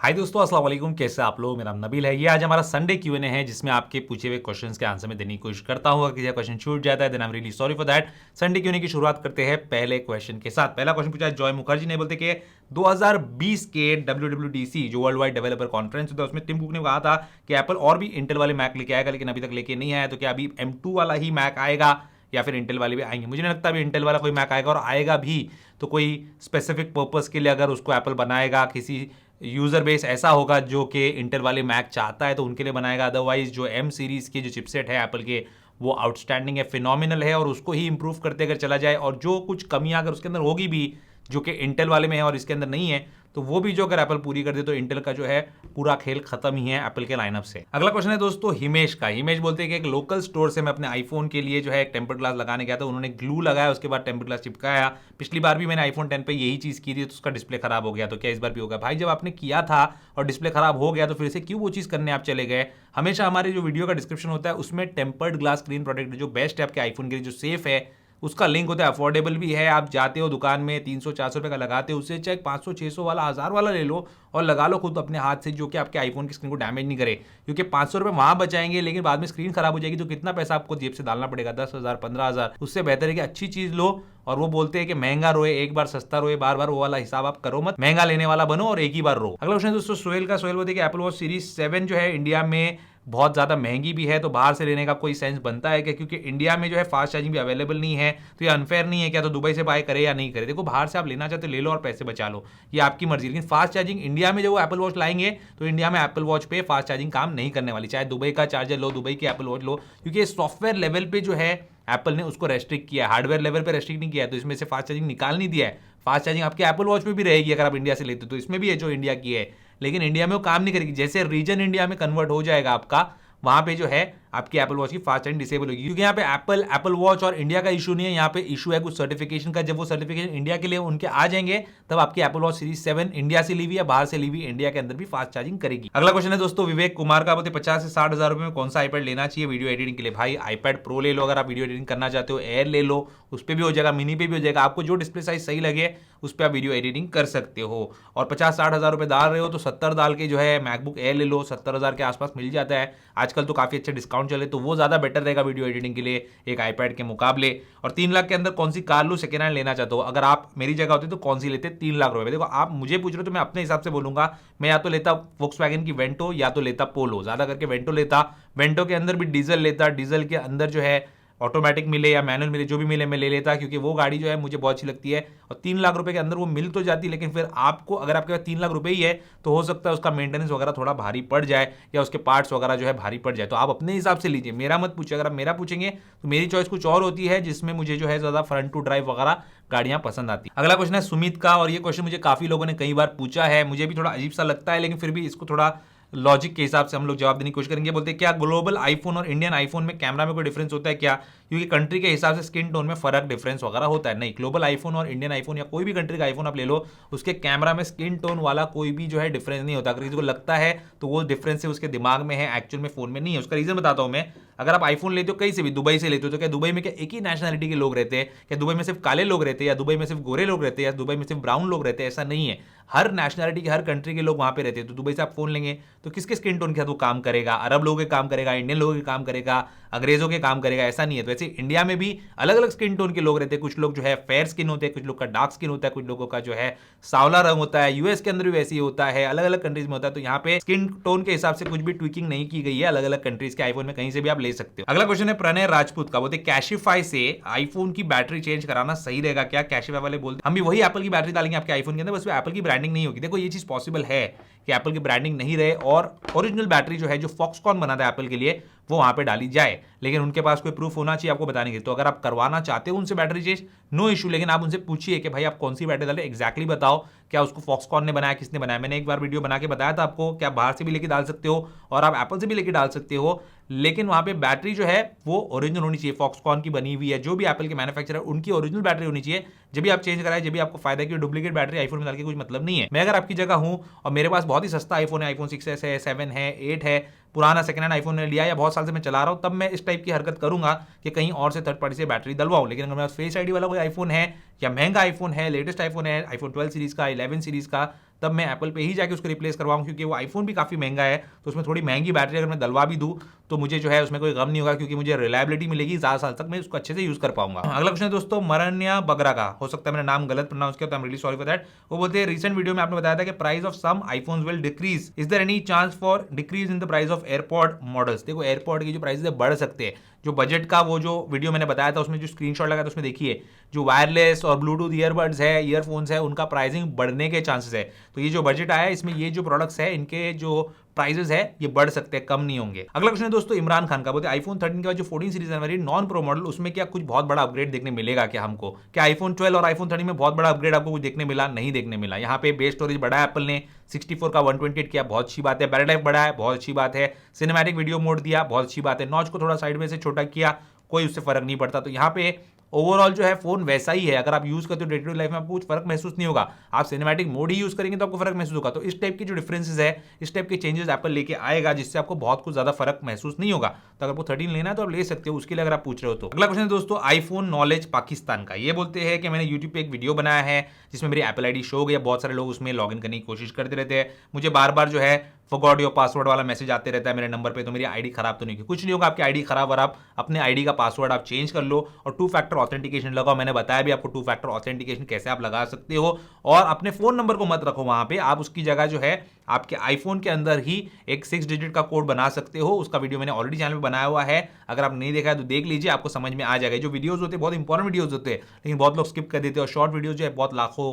हाय दोस्तों, अस्सलाम वालेकुम। कैसे आप लोग? मेरा नाम नबील है। ये आज हमारा संडे Q&A है जिसमें आपके पूछे हुए क्वेश्चंस के आंसर में देने की कोशिश करता हूँ। अगर किसी क्वेश्चन छूट जाता है then I am really sorry for that. Sunday Q&A की शुरुआत करते हैं पहले क्वेश्चन के साथ। पहला क्वेश्चन पूछा है जॉय मुखर्जी ने, बोलते कि 2020 के WWDC जो वर्ल्ड वाइड डेवलपर कॉन्फ्रेंस होता है उसमें टिम कुक ने कहा था कि एप्पल और भी इंटेल वाले मैक लेके आएगा, लेकिन अभी तक लेके नहीं आया। तो क्या अभी M2 वाला ही मैक आएगा या फिर इंटेल वाले भी आएंगे? मुझे नहीं लगता अभी इंटेल वाला कोई मैक आएगा, और आएगा भी तो कोई स्पेसिफिक पर्पस के लिए अगर उसको एप्पल बनाएगा, किसी यूजर बेस ऐसा होगा जो कि इंटेल वाले मैक चाहता है तो उनके लिए बनाएगा। अदरवाइज जो M सीरीज के जो चिपसेट है एप्पल के, वो आउटस्टैंडिंग है, फिनोमिनल है, और उसको ही इंप्रूव करते अगर चला जाए, और जो कुछ कमियां अगर उसके अंदर होगी भी जो कि इंटेल वाले में है और इसके अंदर नहीं है, तो वो भी जो अगर एप्पल पूरी कर दे तो इंटेल का जो है पूरा खेल खत्म ही है एप्पल के लाइनअप से। अगला क्वेश्चन है दोस्तों हिमेश का। हिमेश बोलते हैं कि एक लोकल स्टोर से मैं अपने आईफोन के लिए जो है एक टेम्पर्ड ग्लास लगाने गया था, उन्होंने ग्लू लगाया, उसके बाद टेम्पर्ड ग्लास चिपकाया। पिछली बार भी मैंने आईफोन 10 पे यही चीज की थी तो उसका डिस्प्ले खराब हो गया, तो क्या इस बार भी होगा? भाई, जब आपने किया था और डिस्प्ले खराब हो गया तो फिर से क्यों वो चीज करने आप चले गए? हमेशा हमारे जो वीडियो का डिस्क्रिप्शन होता है उसमें टेम्पर्ड ग्लास स्क्रीन प्रोटेक्टर जो बेस्ट है आपके आईफोन के लिए, जो सेफ है, उसका लिंक होता है। अफोर्डेबल भी है। आप जाते हो दुकान में 300-400 रुपए का लगाते हो, उससे चाहे 500-600 वाला 1000 वाला ले लो और लगा लो खुद अपने हाथ से, जो कि आपके आईफोन की स्क्रीन को डैमेज नहीं करे। क्योंकि 500 रुपए वहां बचाएंगे लेकिन बाद में स्क्रीन खराब हो जाएगी तो कितना पैसा आपको जेब से डालना पड़ेगा? 10,000 15,000। उससे बेहतर है कि अच्छी चीज लो। और वो बोलते हैं कि महंगा रोए एक बार, सस्ता रोए बार बार, वो वाला हिसाब आप करो मत। महंगा लेने वाला बनो और एक ही बार रो। अगला क्वेश्चन है दोस्तों सोहेल का। सोहेल बोलते हैं कि एप्पल वॉच सीरीज 7 जो है इंडिया में बहुत ज़्यादा महंगी भी है, तो बाहर से लेने का कोई सेंस बनता है क्या? क्योंकि इंडिया में जो है फास्ट चार्जिंग भी अवेलेबल नहीं है, तो ये अनफेयर नहीं है क्या? तो दुबई से बाय करे या नहीं करे? देखो, बाहर से आप लेना चाहते ले लो और पैसे बचा लो, ये आपकी मर्जी। लेकिन फास्ट चार्जिंग इंडिया में जो वो एप्पल वॉच लाएंगे तो इंडिया में एप्पल वॉच पे फास्ट चार्जिंग काम नहीं करने वाली। चाहे दुबई का चार्जर लो, दुबई की एप्पल वॉच लो, क्योंकि सॉफ्टवेयर लेवल पे जो है एप्पल ने उसको रेस्ट्रिक्ट किया, हार्डवेयर लेवल पे रेस्ट्रिक्ट नहीं किया, तो इसमें से फास्ट चार्जिंग निकाल नहीं दिया है। फास्ट चार्जिंग आपके एप्पल वॉच में भी रहेगी अगर आप इंडिया से लेते हो, तो इसमें भी है जो इंडिया की है, लेकिन इंडिया में वो काम नहीं करेगी। जैसे रीजन इंडिया में कन्वर्ट हो जाएगा आपका, वहां पे जो है आपकी एप्पल वॉच की फास्ट चार्जिंग डिसेबल होगी। क्योंकि यहाँ पे एप्पल वॉच और इंडिया का इशू नहीं है, यहाँ पे इशू है कुछ सर्टिफिकेशन का। जब वो सर्टिफिकेशन इंडिया के लिए उनके आ जाएंगे तब आपकी एप्पल वॉच सीरीज 7 इंडिया से ली हुई या बाहर से ली हुई इंडिया के अंदर भी फास्ट चार्जिंग करेगी। अगला क्वेश्चन है दोस्तों विवेक कुमार का। बोलते 50 से 60 हजार रुपए में कौन सा आईपैड लेना चाहिए वीडियो एडिटिंग के लिए? भाई, आईपैड प्रो ले लो अगर आप वीडियो एडिटिंग करना चाहते हो, एयर ले लो, उस पर भी हो जाएगा, मिनी पे भी हो जाएगा। आपको जो डिस्प्ले साइज सही लगे उस पर आप वीडियो एडिटिंग कर सकते हो। और 50-60 हजार रुपए डाल रहे हो तो 70 डाल के जो है मैकबुक एयर ले लो, 70 हजार के आसपास मिल जाता है आजकल, तो काफी अच्छा डिस्काउंट चले, तो वो ज्यादा बेटर रहेगा वीडियो एडिटिंग के लिए एक आईपैड के मुकाबले। और 3 लाख के अंदर कौन सी कार लो सेकेंड हैंड लेना चाहते हो? अगर आप मेरी जगह होते तो कौन सी लेते 3 लाख रुपए? देखो, आप मुझे पूछ रहे हो तो मैं अपने हिसाब से बोलूंगा, मैं या तो लेता वोक्सवैगन की वेंटो या तो लेता पोलो, ज्यादा करके वेंटो लेता। वेंटो के अंदर भी डीजल लेता, डीजल के अंदर जो है ऑटोमेटिक मिले या मैनुअल मिले, जो भी मिले मैं ले लेता, क्योंकि वो गाड़ी जो है मुझे बहुत अच्छी लगती है। और 3 लाख रुपए के अंदर वो मिल तो जाती, लेकिन फिर आपको अगर आपके पास 3 लाख रुपए ही है तो हो सकता है उसका मेंटेनेंस वगैरह थोड़ा भारी पड़ जाए या उसके पार्ट्स वगैरह जो है भारी पड़ जाए। तो आप अपने हिसाब से लीजिए, मेरा मत पूछिए। अगर आप मेरा पूछेंगे तो मेरी चॉइस कुछ और होती है, जिसमें मुझे जो है ज्यादा फ्रंट टू ड्राइव वगैरह गाड़ियां पसंद आती। अगला क्वेश्चन है सुमित का, और ये क्वेश्चन मुझे काफी लोगों ने कई बार पूछा है, मुझे भी थोड़ा अजीब सा लगता है, लेकिन फिर भी इसको थोड़ा लॉजिक के हिसाब से हम लोग जवाब देने की कोशिश करेंगे। बोलते हैं क्या ग्लोबल आईफोन और इंडियन आईफोन में कैमरा में कोई डिफरेंस होता है क्या? क्योंकि कंट्री के हिसाब से स्किन टोन में फर्क डिफरेंस वगैरह होता है। नहीं, ग्लोबल आईफोन और इंडियन आईफोन या कोई भी कंट्री का आईफोन आप ले लो, उसके कैमरा में स्किन टोन वाला कोई भी जो है डिफरेंस नहीं होता। अगर किसी को लगता है तो वो डिफरेंस उसके दिमाग में है, एक्चुअल में फोन में नहीं है। उसका रीजन बताता हूं मैं। अगर आप आईफोन लेते हो कहीं से भी, दुबई से लेते हो, तो क्या दुबई में क्या एक ही नेशनलिटी के लोग रहते हैं? क्या दुबई में सिर्फ काले लोग रहते हैं, या दुबई में सिर्फ गोरे लोग रहते हैं, या दुबई में सिर्फ ब्राउन लोग रहते हैं? ऐसा नहीं है, हर नेशनलिटी के हर कंट्री के लोग वहां पे रहते हैं। तो दुबई से आप फोन लेंगे तो किसके स्किन टोन के साथ वो काम करेगा? अरब लोगों के काम करेगा, इंडियन लोगों के काम करेगा, अंग्रेजों के काम करेगा? ऐसा नहीं है। तो वैसे इंडिया में भी अलग अलग स्किन टोन के लोग रहते हैं। कुछ लोग जो है फेयर स्किन होते हैं, कुछ लोग का डार्क स्किन होता है, कुछ लोगों का जो है सांवला रंग होता है। यूएस के अंदर भी वैसे ही होता है, अलग अलग कंट्रीज में होता है। तो यहाँ पे स्किन टोन के हिसाब से कुछ भी ट्विकिंग नहीं की गई है, अलग अलग कंट्रीज के आईफोन में कहीं से भी आप ले सकते हो। अगला क्वेश्चन है प्रणय राजपूत का। बोलते कैशिफाई से आईफोन की बैटरी चेंज कराना सही रहेगा क्या? कैशिफाई वाले बोलते हम भी वही एप्पल की बैटरी डालेंगे आपके आईफोन के अंदर, बस एप्पल की ब्रांडिंग नहीं होगी। देखो, ये चीज पॉसिबल है कि एप्पल की ब्रांडिंग नहीं रहे और ओरिजिनल बैटरी जो है जो फॉक्सकॉन बना था एप्पल के लिए वो वहां पे डाली जाए, लेकिन उनके पास कोई प्रूफ होना चाहिए आपको बताने के। तो अगर आप करवाना चाहते हो उनसे बैटरी चेंज, नो इशू, लेकिन आप उनसे पूछिए कि भाई आप कौन सी बैटरी डाले, एग्जैक्टली बताओ, क्या उसको फॉक्सकॉन ने बनाया, किसने बनाया? मैंने एक बार वीडियो बना के बताया था आपको, क्या बाहर से भी लेके डाल सकते हो और आप एप्पल से भी लेके डाल सकते हो, लेकिन वहां पे बैटरी जो है वो ओरिजिनल होनी चाहिए, फॉक्सकॉन की बनी हुई है, जो भी एप्पल के मैन्युफैक्चरर उनकी ओरिजिनल बैटरी होनी चाहिए। जब भी आप चेंज कराए, जब भी आपको फायदा की डुप्लीकेट बैटरी आईफोन में डाल के कुछ मतलब नहीं है। मैं अगर आपकी जगह हूं और मेरे पास बहुत ही सस्ता आईफोन है, आईफोन 6s है, 7 है, 8 है, पुराना सेकंड हैंड आईफोन ने लिया या बहुत साल से मैं चला रहा हूं, तब मैं इस टाइप की हरकत करूंगा कि कहीं और से थर्ड पार्टी से बैटरी डलवाऊं। लेकिन अगर मेरे पास फेस आईडी वाला कोई आईफोन है या महंगा आईफोन है, लेटेस्ट आईफोन है, आईफोन 12 सीरीज का, 11 सीरीज का, तब मैं एप्पल पे ही जाके उसको रिप्लेस करवाऊँ, क्योंकि वो आईफोन भी काफ़ी महंगा है, तो उसमें थोड़ी महंगी बैटरी अगर मैं डलवा भी दूँ तो मुझे जो है उसमें कोई गम नहीं होगा, क्योंकि मुझे रिलायबिलिटी मिलेगी, ज़्यादा साल तक मैं उसको अच्छे से यूज़ कर पाऊंगा। अगला क्वेश्चन है दोस्तों मरन्या बगरा का, हो सकता है मैंने नाम गलत प्रोनाउंस किया, तो आई am really sorry for that. वो बोलते हैं रिसेंट वीडियो में आपने बताया था कि price of some iPhones will decrease, is there any chance for decrease in the price of AirPod models. देखो एयरपॉड की जो प्राइस है बढ़ सकते हैं, जो बजट का वो जो वीडियो मैंने बताया था उसमें जो स्क्रीनशॉट लगा था उसमें देखिए जो वायरलेस और ब्लूटूथ ईयरबड्स है, ईयरफोन्स है, उनका प्राइसिंग बढ़ने के चांसेस है। तो ये जो बजट आया है इसमें ये जो प्रोडक्ट्स है इनके जो प्राइसेस है ये बढ़ सकते हैं, कम नहीं होंगे। अगला क्वेश्चन है दोस्तों इमरान खान का, बोलते आईफोन 13 के बाद जो 14 सीरीज है नॉन प्रो मॉडल, उसमें क्या कुछ बहुत बड़ा अपग्रेड देखने मिलेगा क्या हमको? क्या आईफोन 12 और आईफोन 13 में बहुत बड़ा अपग्रेड आपको कुछ देखने मिला? नहीं देखने मिला। यहाँ पे बेस स्टोरेज बढ़ा एप्पल ने, 64 का 128 किया, बहुत अच्छी बात है। बैटरी लाइफ बढ़ा है, बहुत अच्छी बात है। सिनेमैटिक वीडियो मोड दिया, बहुत अच्छी बात है। नॉच को थोड़ा साइड में से छोटा किया, कोई उससे फर्क नहीं पड़ता। तो यहाँ पे ओवरऑल जो है फोन वैसा ही है, अगर आप यूज करते हो डे टू डे लाइफ में आपको कुछ फर्क महसूस नहीं होगा। आप सिनेमैटिक मोड ही यूज करेंगे तो आपको फर्क महसूस होगा। तो इस टाइप की जो डिफरेंसेस है, इस टाइप के चेंजेस एप्पल लेके आएगा जिससे आपको बहुत कुछ ज्यादा फर्क महसूस नहीं होगा। तो अगर वो 13 लेना है तो आप ले सकते हो, उसके लिए अगर आप पूछ रहे हो तो। अगला क्वेश्चन है दोस्तों आईफोन नॉलेज पाकिस्तान का, ये बोलते हैं कि मैंने यूट्यूब पे एक वीडियो बनाया है जिसमें मेरी एप्पल आईडी शो हो गया, बहुत सारे लोग उसमें लॉग इन करने की कोशिश करते रहते हैं, मुझे बार बार जो है फॉरगॉट योर पासवर्ड वाला मैसेज आते रहता है मेरे नंबर पे, तो मेरी आईडी खराब तो नहीं की? कुछ नहीं होगा आपकी आईडी खराब, और आप अपने आईडी का पासवर्ड आप चेंज कर लो और 2 फैक्टर ऑथेंटिकेशन लगाओ। मैंने बताया भी आपको 2 फैक्टर ऑथेंटिकेशन कैसे आप लगा सकते हो, और अपने फोन नंबर को मत रखो वहां पे, आप उसकी जगह जो है आपके आईफोन के अंदर ही एक 6 डिजिट का कोड बना सकते हो। उसका वीडियो मैंने ऑलरेडी चैनल पे बनाया हुआ है, अगर आप नहीं देखा है तो देख लीजिए, आपको समझ में आ जाएगा। जो वीडियोस होते हैं बहुत इंपॉर्टेंट वीडियोस होते हैं, लेकिन बहुत लोग स्किप कर देते हैं, और शॉर्ट वीडियोस जो है बहुत लाखों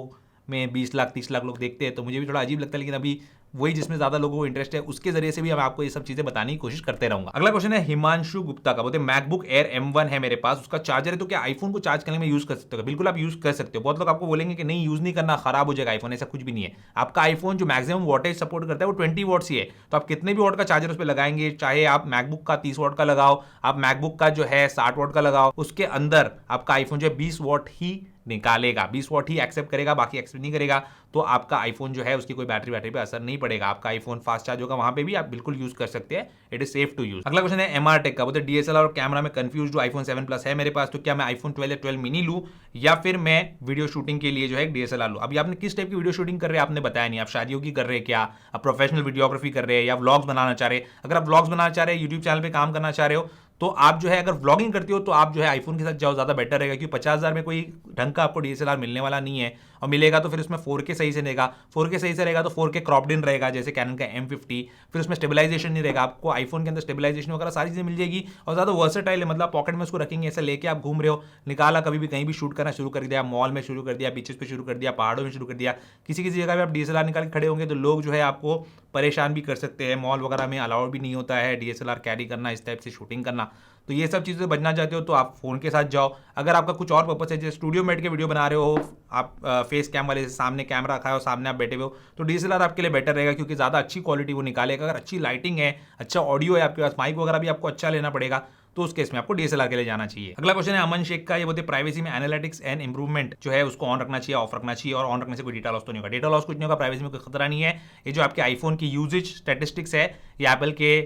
में 20 लाख 30 लाख लोग देखते हैं, तो मुझे भी थोड़ा अजीब लगता है, लेकिन अभी वही जिसमें ज्यादा लोगों को इंटरेस्ट है उसके जरिए से भी मैं आपको ये सब चीजें बताने की कोशिश करते रहूंगा। अगला क्वेश्चन है हिमांशु गुप्ता का, बोलते मैकबुक एयर M1 है मेरे पास, उसका चार्जर है, तो क्या आईफोन को चार्ज करने में यूज कर सकते हो? बिल्कुल आप यूज कर सकते हो। बहुत लोग आपको बोलेंगे कि नहीं यूज नहीं करना, खराब हो जाएगा आईफोन, ऐसा कुछ भी नहीं है। आपका आईफोन जो मैक्सिमम वोल्टेज सपोर्ट करता है वो 20 वॉट्स ही है, तो आप कितने भी वॉट का चार्जर उस पर लगाएंगे, चाहे आप मैकबुक का 30 वॉट का लगाओ, आप मैकबुक का जो है 60 वॉट का लगाओ, उसके अंदर आपका आईफोन जो है 20 वॉट ही निकालेगा, 20 वॉट ही एक्सेप्ट करेगा, बाकी एक्सेप्ट नहीं करेगा। तो आपका आईफोन जो है उसकी कोई बैटरी पे असर नहीं पड़ेगा, आपका आईफोन फास्ट चार्ज होगा, वहां पे भी आप बिल्कुल यूज कर सकते हैं, it is safe to use. अगला क्वेश्चन है एमआर टेक का, बोलते डीएसएलआर और कैमरा में कंफ्यूज, जो आईफोन 7 प्लस है मेरे पास, तो क्या मैं आईफोन 12 या 12 मिनी लूं, या फिर मैं वीडियो शूटिंग के लिए जो है डीएसएलआर लूं? अभी आपने किस टाइप की वीडियो शूटिंग कर रहे हैं आपने बताया नहीं, आप शादियों की कर रहे हैं क्या, आप प्रोफेशनल वीडियोग्राफी कर रहे हैं, या व्लॉग्स बनाना चाह रहे हैं? अगर आप व्लॉग्स बनाना चाह रहे हैं, यूट्यूब चैनल पे काम करना चाह रहे हो, तो आप जो है अगर व्लॉगिंग करती हो तो आप जो है आईफोन के साथ जाओ, ज्यादा बेटर रहेगा, क्योंकि 50,000 में कोई ढंग का आपको डीएसएलआर मिलने वाला नहीं है, और मिलेगा तो फिर उसमें 4K सही से रहेगा, 4K सही से रहेगा तो 4K क्रॉप्ड इन रहेगा जैसे कैनन का M50, फिर उसमें स्टेबलाइजेशन नहीं रहेगा, आपको आईफोन के अंदर स्टेबलाइजेशन वगैरह सारी चीजें मिल जाएगी, और ज्यादा वर्सेटाइल है, मतलब पॉकेट में उसको रखेंगे, ऐसे लेके आप घूम रहे हो, निकाला कभी भी कहीं भी शूट करना शुरू कर दिया, मॉल में शुरू कर दिया, बीचेस पे शुरू कर दिया, पहाड़ों में शुरू कर दिया, किसी किसी जगह पे आप डीएसएलआर निकाल के खड़े होंगे तो लोग जो है आपको परेशान भी कर सकते हैं, मॉल वगैरह में अलाउड भी नहीं होता है डीएसएलआर कैरी करना, इस टाइप से शूटिंग करना। तो ये सब चीज़ें बचना चाहते हो तो आप फोन के साथ जाओ। अगर आपका कुछ और पर्पस है, जैसे स्टूडियो में बैठ के वीडियो बना रहे हो, आप फेस कैम वाले से सामने कैमरा रखा है और सामने आप बैठे हुए हो, तो डीएसएलआर आपके लिए बेटर रहेगा, क्योंकि ज़्यादा अच्छी क्वालिटी वो निकालेगा। अगर अच्छी लाइटिंग है, अच्छा ऑडियो है आपके पास, माइक वगैरह भी आपको अच्छा लेना पड़ेगा, तो उस केस में आपको डीएसएलआर के लिए जाना चाहिए। अगला क्वेश्चन है अमन शेख का, ये बोलते प्राइवेसी में एनालिटिक्स एंड इंप्रूवमेंट जो है उसको ऑन रखना चाहिए, ऑफ रखना चाहिए, और ऑन रखने से कोई डेटा लॉस तो नहीं होगा? डेटा लॉस कुछ नहीं होगा, प्राइवेसी में कोई खतरा नहीं है। ये जो आपके आईफोन की यूजेज स्टैटिस्टिक्स है, ये एप्पल के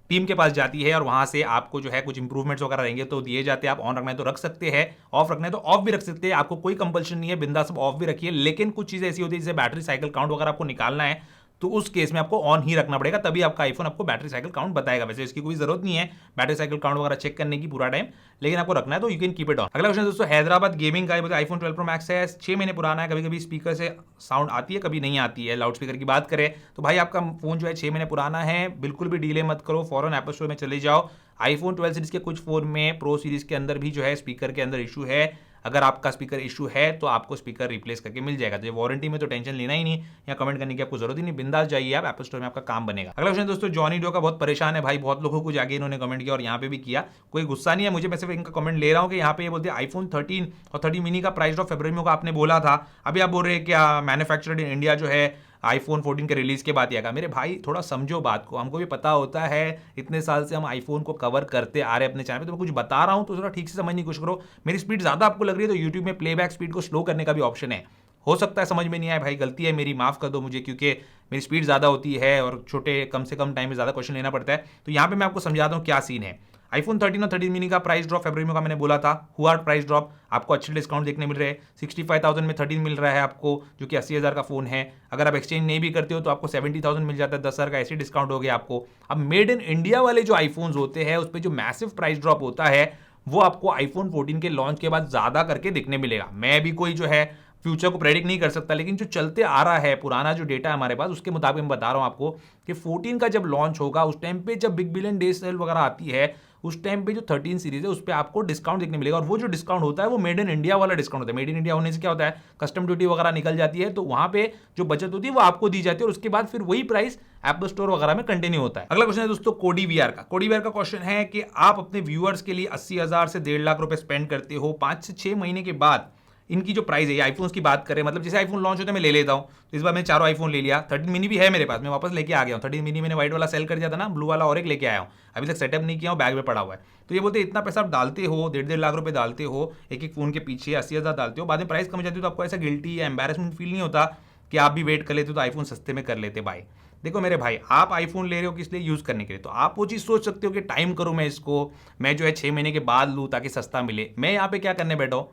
टीम के पास जाती है, और वहां से आपको जो है कुछ इंप्रूवमेंट्स वगैरह रहेंगे तो दिए जाते हैं। आप ऑन रखना है तो रख सकते हैं, ऑफ रखना है तो ऑफ भी रख सकते हैं, आपको कोई कंपल्शन नहीं है, बिंदास ऑफ भी रखिए। लेकिन कुछ चीजें ऐसी होती है जैसे बैटरी साइकिल काउंट वगैरह आपको निकालना है, तो उस केस में आपको ऑन ही रखना पड़ेगा, तभी आपका आईफोन आपको बैटरी साइकिल काउंट बताएगा। वैसे इसकी कोई जरूरत नहीं है बैटरी साइकिल काउंट वगैरह चेक करने की पूरा टाइम, लेकिन आपको रखना है तो you can keep it on. अगला क्वेश्चन दोस्तों हैदराबाद गेमिंग का, आईफोन 12 प्रो मैक्स है, 6 महीने पुराना है, कभी कभी स्पीकर से साउंड आती है, कभी नहीं आती है। लाउड स्पीकर की बात करें तो भाई आपका फोन जो है 6 महीने पुराना है, बिल्कुल भी डिले मत करो, फौरन एप्पल स्टोर में चले जाओ। आईफोन 12 सीरीज के कुछ फोन में, प्रो सीरीज के अंदर भी जो है स्पीकर के अंदर इशू है, अगर आपका स्पीकर इशू है तो आपको स्पीकर रिप्लेस करके मिल जाएगा। तो वारंटी में तो टेंशन लेना ही नहीं, या कमेंट करने की आपको जरूरत ही नहीं, बिंदास जाइए आप एप्पल स्टोर में, आपका काम बनेगा। अगला क्वेश्चन दोस्तों जॉनी डो का, बहुत परेशान है भाई, बहुत लोगों को जाके इन्होंने कमेंट किया और यहाँ पे भी किया, कोई गुस्सा नहीं है मुझे, मैं सिर्फ इनका कमेंट ले रहा हूँ कि यहाँ पे ये बोलते हैं आईफोन 13 और 13 मिनी का प्राइस ड्रॉप फरवरी में होगा, आपने बोला था, अभी आप बोल रहे हैं क्या मैन्युफैक्चर्ड इन इंडिया जो है आईफोन 14 के रिलीज के बाद आएगा? मेरे भाई थोड़ा समझो बात को, हमको भी पता होता है, इतने साल से हम आईफोन को कवर करते आ रहे हैं अपने चैनल पे, तो मैं कुछ बता रहा हूं तो थोड़ा ठीक से समझने की कोशिश करो। मेरी स्पीड ज्यादा आपको लग रही है तो यूट्यूब में प्लेबैक स्पीड को स्लो करने का भी ऑप्शन है, हो सकता है समझ में नहीं आए भाई, गलती है मेरी, माफ कर दो मुझे, क्योंकि मेरी स्पीड ज्यादा होती है और छोटे कम से कम टाइम में ज्यादा क्वेश्चन लेना पड़ता है। तो यहाँ पे मैं आपको समझाता हूँ क्या सीन है। आईफोन 13 और 13 मिनी का प्राइस ड्रॉप फरवरी में का मैंने बोला था, हुआ प्राइस ड्रॉप, आपको अच्छे डिस्काउंट देखने मिल रहे हैं। 65,000 में 13 मिल रहा है आपको, जो कि 80,000 का फोन है। अगर आप एक्सचेंज नहीं भी करते हो तो आपको 70,000 मिल जाता है, 10,000 का ऐसे डिस्काउंट हो गया आपको। अब मेड इन इंडिया वाले जो आईफोन्स होते हैं उस पर जो मैसिव प्राइस ड्रॉप होता है वो आपको आईफोन 14 के लॉन्च के बाद ज्यादा करके दिखने मिलेगा। मैं भी कोई जो है फ्यूचर को प्रेडिक्ट नहीं कर सकता, लेकिन जो चलते आ रहा है पुराना जो डेटा है हमारे पास उसके मुताबिक मैं बता रहा हूं आपको कि 14 का जब लॉन्च होगा उस टाइम पे जब बिग बिलियन डे सेल वगैरह आती है उस टाइम पे जो 13 सीरीज है उस पर आपको डिस्काउंट देखने मिलेगा। और वो जो डिस्काउंट होता है वो मेड इन इंडिया वाला डिस्काउंट होता है। मेड इन इंडिया होने से क्या होता है, कस्टम ड्यूटी वगैरह निकल जाती है, तो वहां पे जो बचत होती है वो आपको दी जाती है और उसके बाद फिर वही प्राइस एप्पल स्टोर वगैरह में कंटिन्यू होता है। अगला क्वेश्चन है दोस्तों कोडी वीआर का। कोडी वीआर का क्वेश्चन है कि आप अपने व्यूअर्स के लिए 80,000 से 1.5 लाख रुपए स्पेंड करते हो, 5 से 6 महीने के बाद इनकी जो प्राइस है, ये आईफोन्स की बात करें, मतलब जैसे आईफोन लॉन्च होता है मैं ले लेता हूँ, तो इस बार मैंने चारों आईफोन ले लिया। 13 मिनी भी है मेरे पास, मैं वापस लेके आ गया हूँ। 13 मिनी मैंने व्हाइट वाला सेल कर दिया था ना, ब्लू वाला और एक लेके आया हूँ, अभी तक सेटअप नहीं किया हूँ, बैग में पड़ा हुआ है। तो ये बोलते इतना पैसा आप डालते हो, 1.5 लाख रुपए डालते हो एक एक फोन के पीछे, 80,000 डालते हो, बाद में प्राइस कम हो जाती है तो आपको ऐसा गिल्टी या एम्बैरेसमेंट फील नहीं होता कि आप भी वेट कर लेते हो तो आईफोन सस्ते में कर लेते भाई। देखो मेरे भाई, आप आईफोन ले रहे हो किस लिए, यूज करने के लिए, तो आप वो चीज सोच सकते हो कि टाइम करूं मैं इसको, मैं जो है 6 महीने के बाद लूं ताकि सस्ता मिले। मैं यहाँ पे क्या करने बैठा हूं,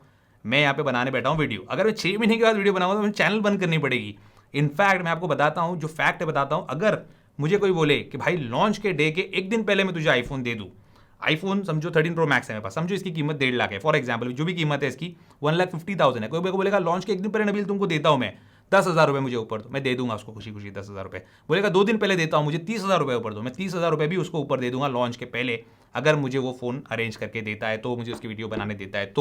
मैं यहाँ पे बनाने बैठा हूँ वीडियो। अगर मैं 6 महीने के बाद वीडियो बनाऊंगा तो मुझे चैनल बंद करनी पड़ेगी। इनफैक्ट मैं आपको बताता हूँ, जो फैक्ट है बताता हूँ, अगर मुझे कोई बोले कि भाई लॉन्च के डे के एक दिन पहले मैं तुझे आईफोन दे दूँ, आईफोन समझो 13 प्रो मैक्स है मेरे पास, समझो इसकी कीमत 1.5 लाख है फॉर एग्जाम्पल, जो भी कीमत है इसकी 1,50,000 है, कोई को बोलेगा लॉन्च के एक दिन पहले नबील तुमको देता हूँ मैं 10,000 रुपये मुझे ऊपर दो, मैं दे दूंगा उसको खुशी खुशी 10,000 रुपये। बोलेगा 2 दिन पहले देता हूँ मुझे 30,000 रुपये ऊपर दो, मैं 30,000 रुपये भी उसको ऊपर दे दूंगा लॉन्च के पहले, अगर मुझे वो फोन अरेंज करके देता है तो, मुझे उसकी वीडियो बनाने देता है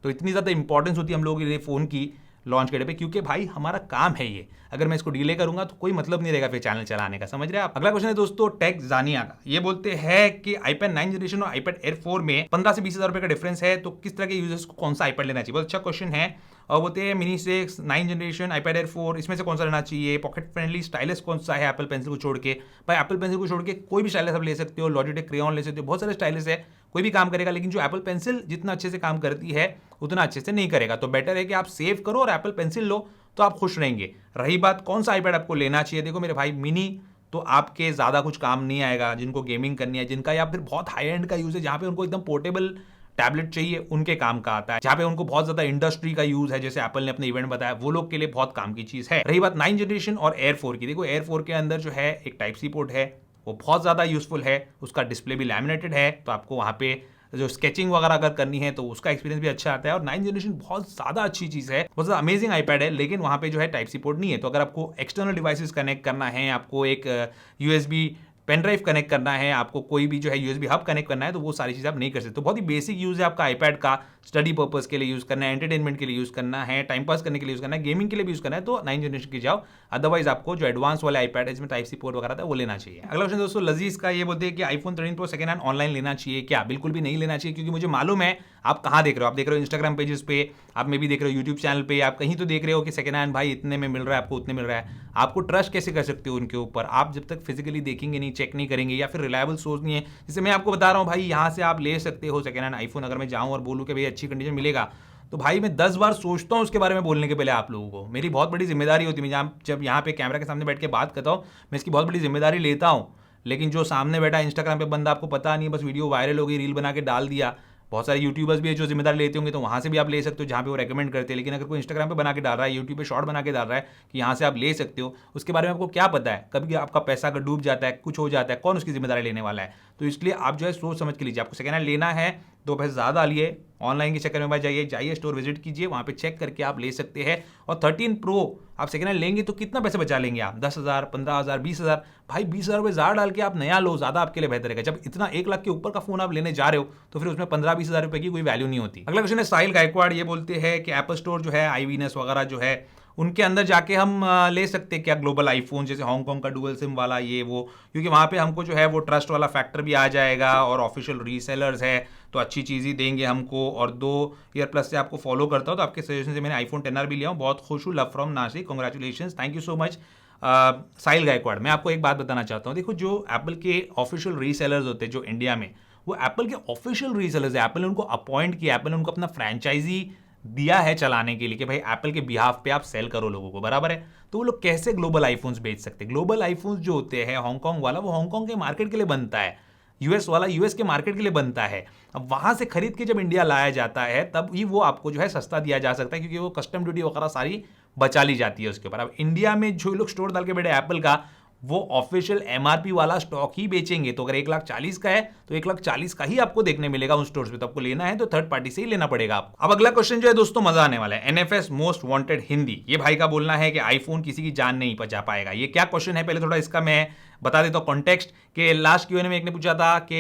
तो इतनी ज़्यादा इंपॉर्टेंस होती है हम लोगों के लिए फ़ोन की लॉन्च के डे पे, क्योंकि भाई हमारा काम है ये। अगर मैं इसको डिले करूंगा तो कोई मतलब नहीं रहेगा फिर चैनल चलाने का, समझ रहे हैं आप। अगला क्वेश्चन है दोस्तों टेक जानिया का। ये बोलते हैं कि आईपैड 9 जनरेशन और आईपैड एयर 4 में 15 से 20,000 रुपए का डिफरेंस है, तो किस तरह के यूजर्स को कौन सा आईपैड लेना चाहिए। बहुत अच्छा क्वेश्चन है। और बोलते हैं मिनी 6, 9 जनरेशन, आईपैड एयर 4, इसमें से कौन सा लेना चाहिए, पॉकेट फ्रेंडली स्टाइलिस कौन सा है एप्पल पेंसिल को छोड़ के। भाई एप्पल पेंसिल को छोड़ के कोई भी स्टाइलिस आप ले सकते हो, लॉजिटेक क्रेयॉन ले सकते हो, बहुत सारे स्टाइलिस है, कोई भी काम करेगा, लेकिन जो एप्पल पेंसिल जितना अच्छे से काम करती है उतना अच्छे से नहीं करेगा। तो बेटर है कि आप सेव करो और एप्पल पेंसिल लो तो आप खुश रहेंगे। रही बात कौन सा आईपैड आपको लेना चाहिए, देखो मेरे भाई मिनी तो आपके ज़्यादा कुछ काम नहीं आएगा, जिनको गेमिंग करनी है, जिनका या फिर बहुत हाई एंड का यूज़ है, जहाँ पे उनको एकदम पोर्टेबल टैबलेट चाहिए, उनके काम का आता है। जहाँ पे उनको बहुत ज़्यादा इंडस्ट्री का यूज़ है, जैसे एप्पल ने अपने इवेंट बताया, वो लोग के लिए बहुत काम की चीज़ है। रही बात 9 जनरेशन और एयर 4 की, देखो एयर 4 के अंदर जो है एक टाइप सी पोर्ट है, वो बहुत ज़्यादा यूजफुल है, उसका डिस्प्ले भी लैमिनेटेड है, तो आपको वहाँ पे जो स्केचिंग वगैरह अगर करनी है तो उसका एक्सपीरियंस भी अच्छा आता है। और 9 जनरेशन बहुत ज़्यादा अच्छी चीज़ है, बहुत ज़्यादा अमेजिंग आईपैड है, लेकिन वहाँ पे जो है टाइप सी पोर्ट नहीं है। तो अगर आपको एक्सटर्नल डिवाइसेस कनेक्ट करना है, आपको एक यूएसबी पेन ड्राइव कनेक्ट करना है, आपको कोई भी जो है यूएसबी हब कनेक्ट करना है, तो वो सारी चीज़ आप नहीं कर सकते। तो बहुत ही बेसिक यूज़ है आपका आईपैड का, स्टडी पर्पस के लिए यूज़ करना है, एंटरटेनमेंट के लिए यूज़ करना है, टाइम पास करने के लिए यूज़ करना है, गेमिंग के लिए भी यूज़ करना है, तो 9 जनरेशन की जाओ। अदरवाइज आपको जो एडवांस वाले आईपैड है जिसमें टाइप सी पोर्ट वगैरह था वो लेना चाहिए। अगला क्वेश्चन दोस्तों लजीज का, ये बोलते हैं कि iPhone 13 pro second hand online लेना चाहिए क्या। बिल्कुल भी नहीं लेना चाहिए, क्योंकि मुझे मालूम है आप कहाँ देख रहे हो, आप देख रहे हो इंस्टाग्राम पेजेस पे, आप में भी देख रहे हो यूट्यूब चैनल पे, आप कहीं तो देख रहे हो कि सेकंड हैंड भाई इतने में मिल रहा है, आपको उतने मिल रहा है। आपको ट्रस्ट कैसे कर सकते हो उनके ऊपर, आप जब तक फिजिकली देखेंगे नहीं, चेक नहीं करेंगे, या फिर रिलायबल सोर्स नहीं है। जैसे मैं आपको बता रहा हूँ भाई, यहाँ से आप ले सकते हो सेकंड हैंड आईफोन, अगर मैं जाऊँ और बोलूँ कि भाई अच्छी कंडीशन मिलेगा, तो भाई मैं 10 बार सोचता हूँ उसके बारे में बोलने के पहले आप लोगों को। मेरी बहुत बड़ी जिम्मेदारी होती है, मैं जब यहाँ पे कैमरा के सामने बैठ के बात करता हूँ, मैं इसकी बहुत बड़ी जिम्मेदारी लेता हूँ। लेकिन जो सामने बैठा इंस्टाग्राम पे बंदा, आपको पता नहीं, बस वीडियो वायरल हो गई, रील बना के डाल दिया। बहुत सारे यूट्यूबर्स भी है जो जिम्मेदारी लेते होंगे, तो वहाँ से भी आप ले सकते हो जहाँ पे वो रेकमेंड करते हैं। लेकिन अगर कोई इंस्टाग्राम पे बना के डाल रहा है, यूट्यूब पे शॉर्ट बना के डाल रहा है कि यहाँ से आप ले सकते हो, उसके बारे में आपको क्या पता है, कभी आपका पैसा अगर डूब जाता है, कुछ हो जाता है, कौन उसकी जिम्मेदारी लेने वाला है। तो इसलिए आप जो है सोच समझ के लीजिए। आपको सेकंड हैंड लेना है तो पैसे ज़्यादा लिए, ऑनलाइन के चक्कर में भाई जाइए स्टोर विजिट कीजिए, वहाँ पे चेक करके आप ले सकते हैं। और 13 प्रो आप सेकंड हैंड लेंगे तो कितना पैसे बचा लेंगे आप, 10,000, 15,000, 20,000। भाई 20,000 रुपये ज़्यादा डाल के आप नया लो, ज़्यादा आपके लिए बेहतर है। जब इतना 1 लाख के ऊपर का फोन आप लेने जा रहे हो तो फिर उसमें 15-20,000 रुपये की कोई वैल्यू नहीं होती। अगला क्वेश्चन है साहिल गायकवाड़, ये बोलते हैं कि एप्पल स्टोर जो है, आईवीनेस वगैरह जो है, उनके अंदर जाके हम ले सकते हैं क्या ग्लोबल आईफोन, जैसे हांगकांग का डुअल सिम वाला ये वो, क्योंकि वहाँ पे हमको जो है वो ट्रस्ट वाला फैक्टर भी आ जाएगा और ऑफिशियल रीसेलर्स है तो अच्छी चीज़ ही देंगे हमको। और 2 ईयर प्लस से आपको फॉलो करता हूँ, तो आपके सजेशन से मैंने आईफोन 10R भी लिया हूँ, बहुत खुश हूँ। Love from Nashik, congratulation, thank you so much Sahil Gaikwad. मैं आपको एक बात बताना चाहता हूँ, देखो जो एप्पल के ऑफिशियल रीसेलर्स होते हैं जो इंडिया में, वो एप्पल के ऑफिशियल रीसेलर्स है। एप्पल ने उनको अपॉइंट किया, एप्पल ने उनको अपना फ्रेंचाइजी दिया है चलाने के लिए कि भाई एप्पल के बिहाफ पे आप सेल करो लोगों को, बराबर है। तो वो लोग कैसे ग्लोबल आईफोन्स बेच सकते हैं। ग्लोबल आईफोन्स जो होते हैं हांगकांग वाला, वो हांगकांग के मार्केट के लिए बनता है, यूएस वाला यूएस के मार्केट के लिए बनता है। अब वहां से खरीद के जब इंडिया लाया जाता है तब ही वो आपको जो है सस्ता दिया जा सकता है, क्योंकि वो कस्टम ड्यूटी वगैरह सारी बचा ली जाती है उसके ऊपर। अब इंडिया में जो लोग स्टोर डाल के बैठे एप्पल का, वो ऑफिशियल एमआरपी वाला स्टॉक ही बेचेंगे। तो अगर 1,40,000 का है तो 1,40,000 का ही आपको देखने मिलेगा उन स्टोर्स पे। तो आपको लेना है तो थर्ड पार्टी से ही लेना पड़ेगा आपको। अब अगला क्वेश्चन जो है दोस्तों मजा आने वाला है। एनएफएस मोस्ट वांटेड हिंदी, ये भाई का बोलना है कि आईफोन किसी की जान नहीं बचा पाएगा। ये क्या क्वेश्चन है, पहले थोड़ा इसका मैं बता देता हूं कॉन्टेक्स्ट। कि लास्ट क्यूएनए में एक ने पूछा था कि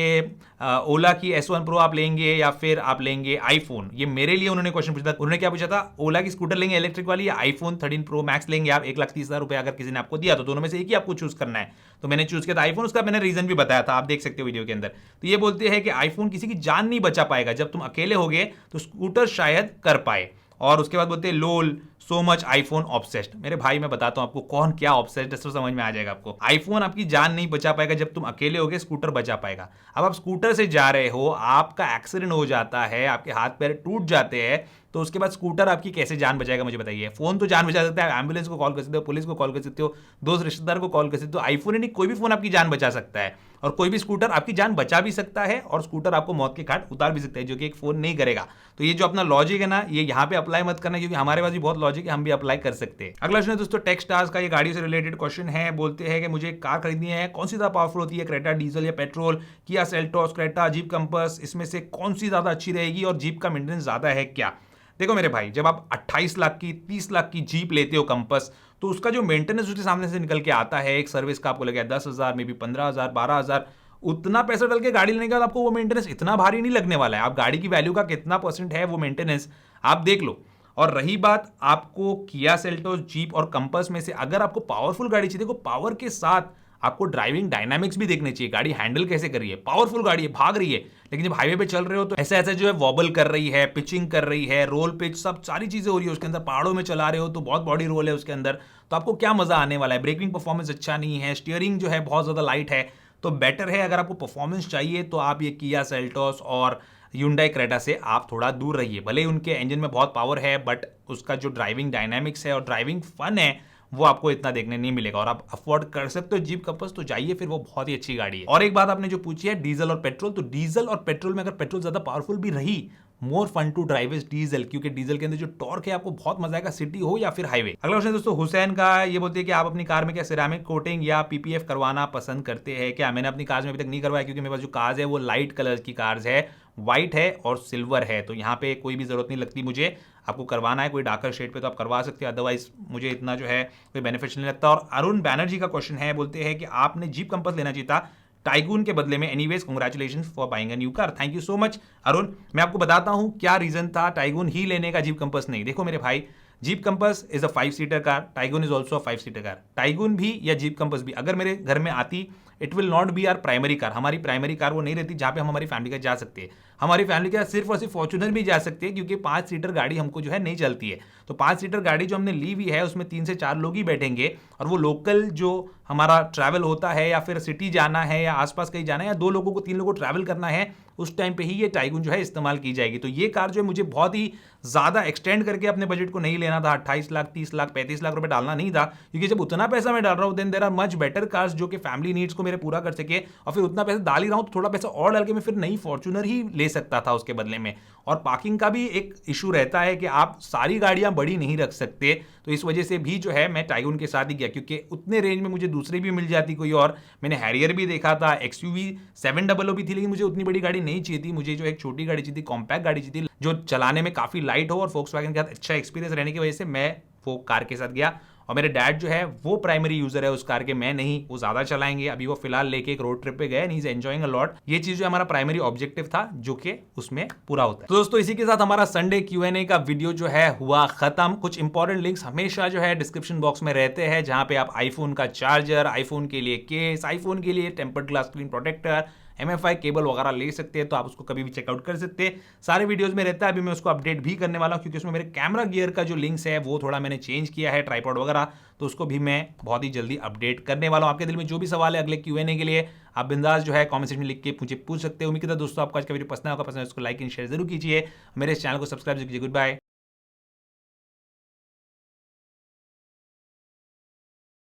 ओला की S1 प्रो आप लेंगे या फिर आप लेंगे आईफोन। ये मेरे लिए उन्होंने क्वेश्चन पूछा था। उन्होंने क्या पूछा था, ओला की स्कूटर लेंगे इलेक्ट्रिक वाली या आईफोन 13 प्रो मैक्स लेंगे आप। 1,30,000 रुपए अगर किसी ने आपको दिया तो दोनों में से एक ही आपको चूज करना है। तो मैंने चूज किया था आईफोन, उसका मैंने रीजन भी बताया था, आप देख सकते हो वीडियो के अंदर। तो ये बोलते हैं कि आईफोन किसी की जान नहीं बचा पाएगा, जब तुम अकेले होगे तो स्कूटर शायद कर पाए। और उसके बाद बोलते हैं लोल सो मच आईफोन ऑब्सेस्ड। मेरे भाई मैं बताता हूं आपको कौन क्या ऑब्सेस्ड है, तो समझ में आ जाएगा आपको। आईफोन आपकी जान नहीं बचा पाएगा, जब तुम अकेले होगे स्कूटर बचा पाएगा। अब आप स्कूटर से जा रहे हो, आपका एक्सीडेंट हो जाता है, आपके हाथ पैर टूट जाते हैं, तो उसके बाद स्कूटर आपकी कैसे जान बचाएगा मुझे बताइए। फोन तो जान बचा सकता है, एम्बुलेंस को कॉल कर सकते हो, पुलिस को कॉल कर सकते हो, दोस्त रिश्तेदार को कॉल कर सकते हो। आईफोन ही नहीं, कोई भी फोन आपकी जान बचा सकता है, और कोई भी स्कूटर आपकी जान बचा भी सकता है, और स्कूटर आपको मौत के घाट उतार भी सकता है, जो कि एक फोन नहीं करेगा। तो ये जो अपना लॉजिक है ना, ये यहाँ पे अप्लाई मत करना, क्योंकि हमारे पास भी बहुत लॉजिक है, हम भी अप्लाई कर सकते हैं। अगला क्वेश्चन है दोस्तों टेक्स्टार्स का, ये गाड़ियों से रिलेटेड क्वेश्चन है। बोलते हैं कि मुझे कार खरीदनी है, कौन सी ज्यादा पावरफुल होती है, क्रेटा डीजल या petrol, Kia Seltos, Creta, jeep compass, इसमें से कौन सी ज्यादा अच्छी रहेगी, और जीप का मेंटेनेंस ज्यादा है क्या। देखो मेरे भाई, जब आप 28 लाख की 30 लाख की जीप लेते हो कंपास, तो उसका जो मेंटेनेंस उसके सामने से निकल के आता है, एक सर्विस का आपको लगेगा 10,000 में भी 15,000 12,000। उतना पैसा डाल के गाड़ी लेने के बाद आपको वो मेंटेनेंस इतना भारी नहीं लगने वाला है। आप गाड़ी की वैल्यू का कितना परसेंट है वो मेंटेनेंस आप देख लो। और रही बात आपको किया सेल्टोस, जीप और कंपास में से अगर आपको पावरफुल गाड़ी चाहिए, देखो पावर के साथ आपको ड्राइविंग डायनामिक्स भी देखने चाहिए, गाड़ी हैंडल कैसे कर रही है। पावरफुल गाड़ी है, भाग रही है, लेकिन जब हाईवे पे चल रहे हो तो ऐसे ऐसे जो है वॉबल कर रही है, पिचिंग कर रही है, रोल पिच, सब सारी चीजें हो रही है उसके अंदर। पहाड़ों में चला रहे हो तो बहुत बॉडी रोल है उसके अंदर, तो आपको क्या मजा आने वाला है। ब्रेकिंग परफॉर्मेंस अच्छा नहीं है, स्टीयरिंग जो है बहुत ज्यादा लाइट है। तो बेटर है अगर आपको परफॉर्मेंस चाहिए तो आप ये किया सेल्टोस और Hyundai क्रेटा से आप थोड़ा दूर रहिए। भले ही उनके इंजन में बहुत पावर है, बट उसका जो ड्राइविंग डायनामिक्स है और ड्राइविंग फन है वो आपको इतना देखने नहीं मिलेगा। और आप अफोर्ड कर सकते हो जीप कंपास तो जाइए, फिर वो बहुत ही अच्छी गाड़ी है। और एक बात आपने जो पूछी है डीजल और पेट्रोल, तो डीजल और पेट्रोल में अगर पेट्रोल ज्यादा पावरफुल भी रही, more fun to drive is diesel, क्योंकि डीजल के अंदर जो टॉर्क है आपको बहुत मजा आएगा, सिटी हो या फिर हाईवे। अगला क्वेश्चन दोस्तों हुसैन का, ये बोलते हैं कि आप अपनी कार में क्या सिरेमिक कोटिंग या पीपीएफ करवाना पसंद करते हैं क्या। मैंने अपनी कार में अभी तक नहीं करवाया, क्योंकि मेरे पास जो कार्स है वो लाइट कलर की कार्स है, व्हाइट है और सिल्वर है, तो यहाँ पे कोई भी जरूरत नहीं लगती मुझे। आपको करवाना है कोई डार्कर शेड पे तो आप करवा सकते हैं, अदरवाइज मुझे इतना जो है कोई बेनिफिशियल नहीं लगता। और अरुण बैनर्जी का क्वेश्चन है, बोलते हैं कि आपने जीप कंपास लेना चाहिए था टाइगून के बदले में। Anyways congratulation for buying a new car. Thank you so much Arun. मैं आपको बताता हूं क्या रीजन था टाइगून ही लेने का, जीप कंपास नहीं। देखो मेरे भाई, jeep compass is a 5 seater car, tycoon is also 5 seater car. Tycoon भी या जीप कंपास भी अगर मेरे घर में आती, it will not be our primary car. हमारी प्राइमरी कार वो नहीं रहती जहां पे हम हमारी फैमिली का जा सकते हैं। हमारी फैमिली का सिर्फ और सिर्फ फॉर्च्यूनर भी जा सकते हैं, क्योंकि 5 सीटर गाड़ी हमको जो है नहीं चलती है। तो 5 सीटर गाड़ी जो हमने ली हुई है उसमें 3 से 4 लोग ही बैठेंगे, और वो लोकल जो हमारा ट्रैवल होता है या फिर सिटी जाना है या आसपास कहीं जाना है या 2 लोगों को 3 लोगों को ट्रैवल करना है, उस टाइम पे ही ये टाइगून जो है इस्तेमाल की जाएगी। तो ये कार जो है मुझे बहुत ही ज्यादा एक्सटेंड करके अपने बजट को नहीं लेना था। 28 लाख 30 लाख 35 लाख रुपए डालना नहीं था, क्योंकि जब उतना पैसा मैं डाल रहा हूं then there are much better cars जो कि फैमिली नीड्स को मेरे पूरा कर सके। और फिर उतना पैसा डाल ही रहा हूं तो थोड़ा पैसा और डाल के मैं फिर नई फॉर्च्यूनर ही ले सकता था उसके बदले में। और पार्किंग का भी एक इशू रहता है कि आप सारी गाड़ियां बड़ी नहीं रख सकते, तो इस वजह से भी जो है मैं टाइगून के साथ ही गया, क्योंकि उतने रेंज में मुझे दूसरी भी मिल जाती कोई और। मैंने हैरियर भी देखा था, XUV 700 भी थी, लेकिन मुझे उतनी बड़ी गाड़ी नहीं चाहिए थी। मुझे जो एक छोटी गाड़ी चाहिए थी, कॉम्पैक्ट गाड़ी चाहिए थी, जो चलाने में काफी लाइट हो। और फोक्सवैगन के साथ अच्छा एक्सपीरियंस रहने की वजह से मैं वो कार के साथ गया। और मेरे डैड जो है वो प्राइमरी यूजर है उस कार के, मैं नहीं, वो ज्यादा चलाएंगे। अभी वो फिलहाल लेके एक रोड ट्रिप पे गए, he is enjoying a lot. ये चीज जो हमारा प्राइमरी ऑब्जेक्टिव था जो कि उसमें पूरा होता है। तो दोस्तों इसी के साथ हमारा संडे Q&A का वीडियो जो है हुआ खत्म। कुछ इंपॉर्टेंट लिंक्स हमेशा जो है डिस्क्रिप्शन बॉक्स में रहते हैं, जहां पे आप आईफोन का चार्जर, आईफोन के लिए केस, आईफोन के लिए tempered glass screen protector, MFI cable वगैरह ले सकते हैं, तो आप उसको कभी भी चेकआउट कर सकते हैं। सारे वीडियोस में रहता है। अभी मैं उसको अपडेट भी करने वाला हूं, क्योंकि उसमें मेरे कैमरा गियर का जो लिंक्स है वो थोड़ा मैंने चेंज किया है, ट्राइपॉड वगैरह, तो उसको भी मैं बहुत ही जल्दी अपडेट करने वाला हूं। आपके दिल में जो भी सवाल है अगले Q&A के लिए आप बिंदास जो है कमेंट सेक्शन में लिख के मुझे पूछ सकते हो। उम्मीद करता हूं दोस्तों आपको आज का वीडियो पसंद होगा, पसंद है उसको लाइक एंड शेयर जरूर कीजिए, मेरे इस चैनल को सब्सक्राइब कीजिए। Good bye.